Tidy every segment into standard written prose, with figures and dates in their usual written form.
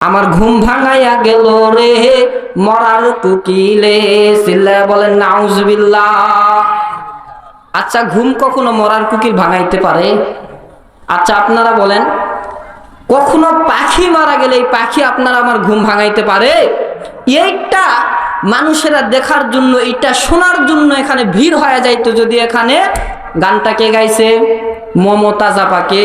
আমার ঘুম ভাঙাইয়া গেল রে মরার কুকিলে, চিল্লায়া বলেন নাউজুবিল্লাহ। আচ্ছা, ঘুম কখনো মরার কুকিল ভাঙাইতে পারে? আচ্ছা আপনারা বলেন, কখনো পাখি মারা গেলে এই পাখি আপনারা আমার ঘুম ভাঙাইতে পারে? এইটা মানুষেরা দেখার জন্য, এইটা শোনার জন্য এখানে ভিড় হয়ে যাইতো যদি এখানে গানটা কে গাইছে? মমতাজ আপাকে।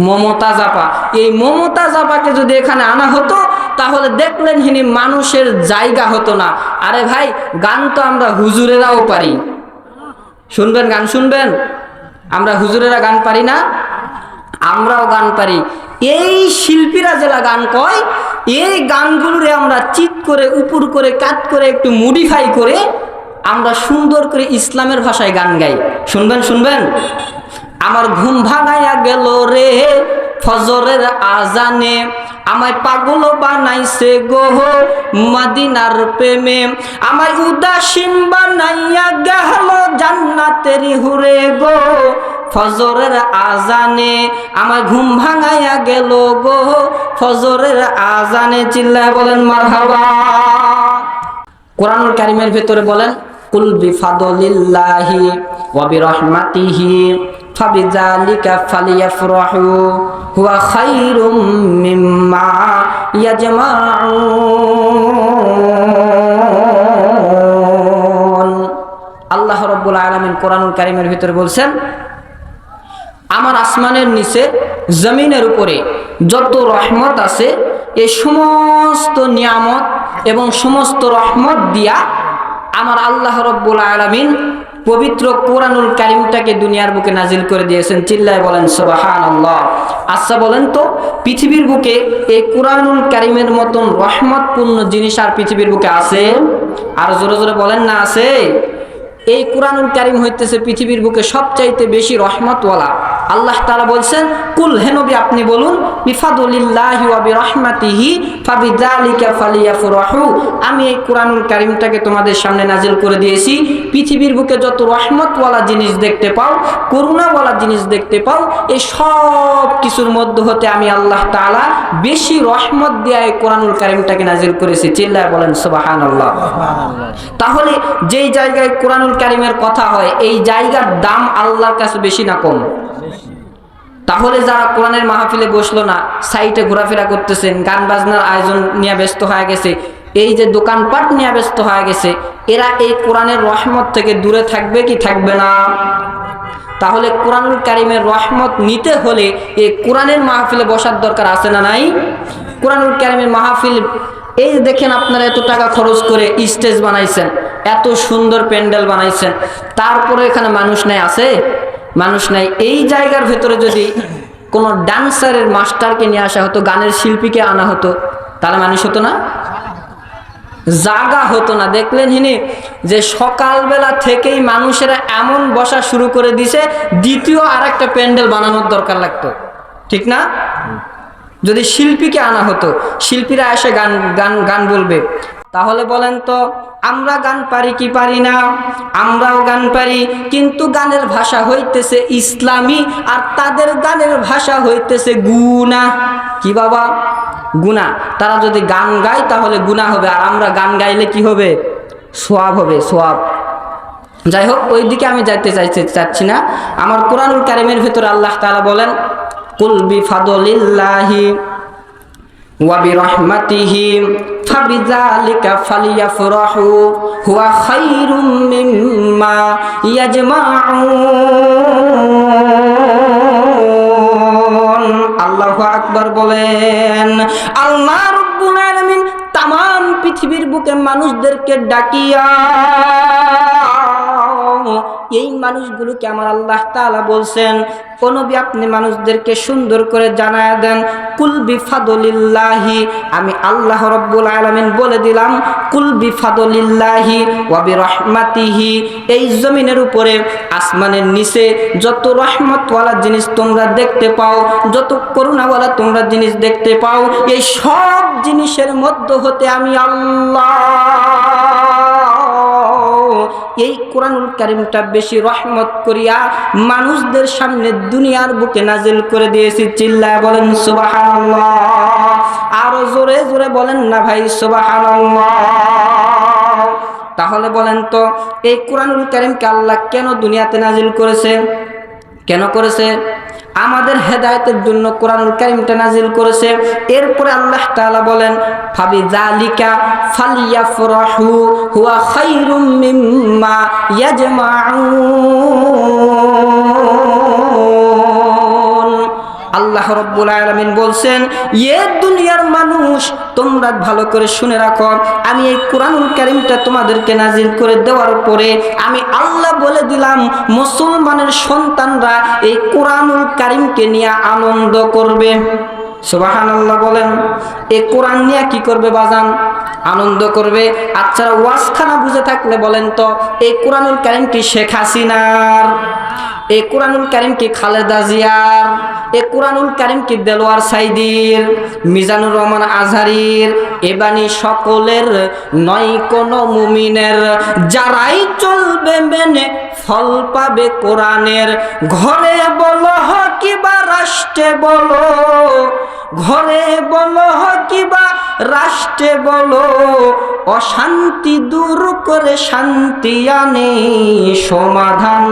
মমতাজ আপা, এই মমতাজ আপাকে যদি এখানে আনা হতো তাহলে দেখলেন হিনি মানুষের জায়গা হতো না। আরে ভাই, গান তো আমরা হুজুরেরাও পারি। শুনবেন? গান শুনবেন? আমরা হুজুরেরা গান পারি না? আমরাও গান পারি। এই শিল্পীরা যেটা গান কয়, এই গানগুলোরে আমরা চিৎ করে, উপর করে, কাট করে, একটু মডিফাই করে আমরা সুন্দর করে ইসলামের ভাষায় গান গাই। শুনবেন? শুনবেন? আমার ঘুম ভাঙাইয়া গেল রে ফজরের আজানে, আমায় পাগল বানাইছে গো মদিনার প্রেমে, আমায় উদাসীন বানাইয়া গেল জান্নাতের হুরে গো ফজরের আজানে, আমার ঘুম ভাঙাইয়া গেল গো ফজরের আজানে। চিল্লায় বলেন মারহাবা। কোরআনুল কারীমের ভেতরে বলেন, কুল বিফাদলিল্লাহি ওয়া বিরহমাতিহি ফাবিযালিকা ফালিয়াফরাহু হুয়া খায়রুম মিম্মা ইয়াজমাউন। আল্লাহ রাব্বুল আলামিন কোরআনুল কারীমের ভিতরে বলছেন, আমার আসমানের নিচে জমিনের উপরে যত রহমত আছে, এই সমস্ত নিয়ামত এবং সমস্ত রহমত দিয়া আমার আল্লাহ রাব্বুল আলামিন পবিত্র কোরআনুল কারীমটাকে দুনিয়ার বুকে নাজিল করে দিয়েছেন। চিল্লায় বলেন সুবহানাল্লাহ। আচ্ছা বলেন তো, পৃথিবীর বুকে এই কোরআনুল কারীমের মতন রহমতপূর্ণ জিনিস আর পৃথিবীর বুকে আছে? আর জোরে জোরে বলেন না, আছে? এই কোরআনুল কারীম হইতেছে পৃথিবীর বুকে সবচাইতে বেশি রহমতওয়ালা। আল্লাহ তাআলা বলছেন, কুল, হে নবী আপনি বলুন, বিফাদলিল্লাহি ওয়া বিরহমাতিহি ফাবিযালিকা ফালিয়াফরাহু, আমি এই কোরআনুল কারীমটাকে তোমাদের সামনে নাজিল করে দিয়েছি। পৃথিবীর বুকে যত রহমতওয়ালা জিনিস দেখতে পাও, করুণাওয়ালা জিনিস দেখতে পাও, এই সব কিছুর মধ্যে হতে আমি আল্লাহ তাআলা বেশি রহমত দিয়ে এই কোরআনুল কারীমটাকে নাজিল করেছি। চিল্লায় বলেন সুবহানাল্লাহ। তাহলে যেই জায়গায় কোরআনুল কারীমের কথা হয়, এই জায়গার দাম আল্লাহর কাছে বেশি না কম? তাহলে যারা কোরআনের মাহফিলে বসলো না, সাইটে ঘোরাফেরা করতেছেন, গান বাজনার আয়োজন নিয়ে ব্যস্ত হয়ে গেছে, এই যে দোকানপাট নিয়ে ব্যস্ত হয়ে গেছে, এরা এই কোরআনের রহমত থেকে দূরে থাকবে কি থাকবে না? তাহলে কোরআনুল কারীমের রহমত নিতে হলে এই কোরআনের মাহফিলে বসার দরকার আছে না নাই? কোরআনুল কারীমের মাহফিল, এই দেখেন আপনারা এত টাকা খরচ করে স্টেজ বানাইছেন, এত সুন্দর প্যান্ডেল বানাইছেন, তারপরে এখানে মানুষ নাই? আছে? মানুষ নাই। এই জায়গার ভেতরে যদি কোনো ডান্সারের মাস্টারকে নিয়ে আসা হতো, গানের শিল্পীকে আনা হতো, তাহলে মানুষ হতো না? জায়গা হতো না। দেখলেন হিনি যে সকালবেলা থেকেই মানুষেরা এমন বসা শুরু করে দিছে, দ্বিতীয় আর একটা প্যান্ডেল বানানোর দরকার লাগতো, ঠিক না? যদি শিল্পীকে আনা হতো, শিল্পীরা এসে গান গান গান বলবে, তাহলে বলেন তো আমরা গান পারি কি পারি না? আমরাও গান পারি, কিন্তু গানের ভাষা হইতেছে ইসলামী, আর তাদের গানের ভাষা হইতেছে গুনাহ। কি বাবা? গুনাহ। তারা যদি গান গায় তাহলে গুনাহ হবে, আর আমরা গান গাইলে কি হবে? সওয়াব হবে, সওয়াব। যাই হোক, ওই দিকে আমি যাইতে চাচ্ছি না। আমার কোরআনুল কারীমের ভিতরে আল্লাহ তাআলা বলেন, কুল বিফাদলিল্লাহি ওয়া বিরহমাতিহি ফাবিযালিকা ফালিয়াফরাহু হুয়া খায়রুম মিম্মা ইয়াজমাউন। আল্লাহু আকবার বলেন। আল্লাহ রাব্বুল আলামিন তামাম পৃথিবীর বুকে মানুষদেরকে ডাকিয়া এই মানুষগুলোকে আমার আল্লাহ তাআলা বলছেন, ও নবী আপনি মানুষদেরকে সুন্দর করে জানায়া দেন, কুল বিফাদলিল্লাহি, আমি আল্লাহ রাব্বুল আলামিন বলে দিলাম, কুল বিফাদলিল্লাহি ওয়া বিরহমাতিহি, এই জমিনের উপরে আসমানের নিচে যত রহমতওয়ালা জিনিস তোমরা দেখতে পাও, যত করুণাওয়ালা তোমরা জিনিস দেখতে পাও, এই সব জিনিসের মধ্য হতে আমি আল্লাহ এই কোরআনুল কারীমটা বেশি রহমত করিয়া মানুষদের সামনে দুনিয়ার বুকে নাজিল করে দিয়েছি। চিল্লায় বলেন সুবহানাল্লাহ। আরো জোরে জোরে বলেন না ভাই সুবহানাল্লাহ। তাহলে বলেন তো এই কোরআনুল কারীমকে আল্লাহ কেন দুনিয়াতে নাজিল করেছে? কেন করেছে? আমাদের হেদায়েতের জন্য কোরআনুল কারীমটা নাজিল করেছে। এরপরে আল্লাহ তাআলা বলেন ফাবিযালিকা ফালইয়াফরাহু হুয়া খায়রুম মিম্মা ইয়াজমাউন। আল্লাহ রাব্বুল আলামিন বলছেন, এ দুনিয়ার মানুষ তোমরা ভালো করে শুনে রাখো, আমি এই কোরআনুল কারীমটা তোমাদেরকে নাজিল করে দেওয়ার পরে আমি আল্লাহ বলে দিলাম মুসলমানের সন্তানরা এই কোরআনুল কারীমকে নিয়ে আনন্দ করবে। সুবহানাল্লাহ বলেন। এই কোরআন নিয়ে কি করবে বাজান? আনন্দ করবে। আচ্ছা ওয়াজখানা বুঝে থাকলে বলেন তো এই কোরআনুল কারীম কি শেখ হাসিনার? এই কোরআনুল কারীম কি খালেদা জিয়ার? এই কোরআনুল কারীম কি দেলোয়ার সাইদির, মিজানুর রহমান আজহারির? এ বাণী সকলের নয় কোন মুমিনের। যারাই চলবে মেনে ফল পাবে কোরআনের। ঘরে বলো কিবা রাষ্ট্রে বলো, ঘরে বলো কিবা রাষ্ট্রে বলো, অশান্তি দূর করে শান্তি আনে সমাধান।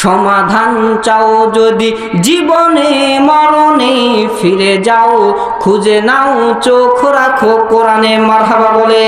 সমাধান চাও যদি জীবনে মরণে, ফিরে যাও খুঁজে নাও চোখ রাখো কোরআনে। মারহাবা বলে।